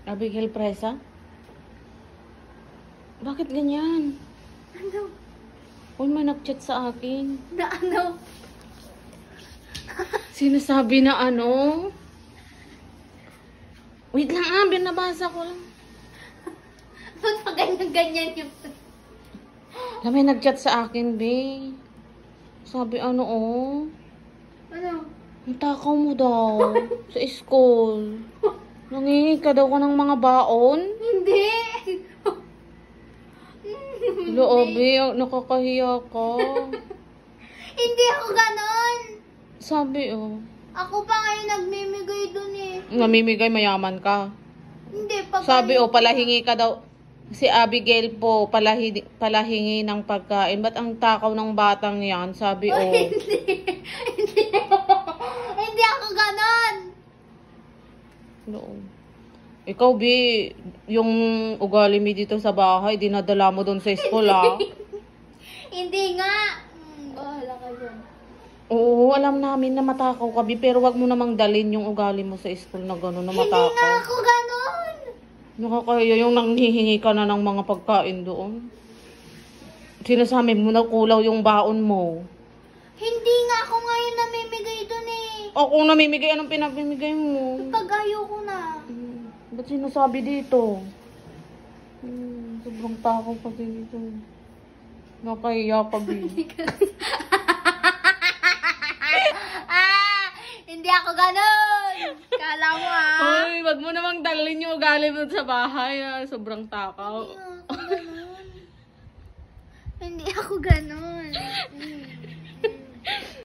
Abigail Presa? Bakit ganyan? Ano? Uy, may nag-chat sa akin. Na ano? Sinasabi na ano? Wait lang binabasa ko lang. Ba't pa ganyan-ganyan yung... May nag-chat sa akin, be. Sabi ano, Ano? ang takaw mo daw sa school. Nangingi ka daw ng mga baon? Hindi! Loobi, nakakahiya ka. Hindi ako ganon! Sabi, Ako pa ngayon nagmimigay dun eh. namimigay, mayaman ka. Hindi, pag... Sabi, palahingi ka daw. Si Abigail po, palahingi ng pagkain. Ba't ang takaw ng batang yan? Sabi, Hindi. Hindi ako ganon! Loob. Ikaw, Bi, yung ugali mo dito sa bahay, dinadala mo doon sa school, Hindi nga. Bahala ka dyan. Oo, alam namin na matakaw ka, Bi, pero wag mo namang dalin yung ugali mo sa school na gano'n na Hindi matakaw. nga ako ganon! Nakakaya yung nanghihingi ka na ng mga pagkain doon. Sinasabi mo na kulaw yung baon mo. Hindi nga ako ngayon namimigay dun eh. O kung namimigay, anong pinamimigay mo? Pag ayoko na. Ba't sinasabi dito? Sobrang takaw kasi dito. Nakahiya ka, Bi. Hindi ako ganon! Kala mo Ay, wag mo namang dalhin yung ugali mo sa bahay. Sobrang takaw. Hindi ako ganon.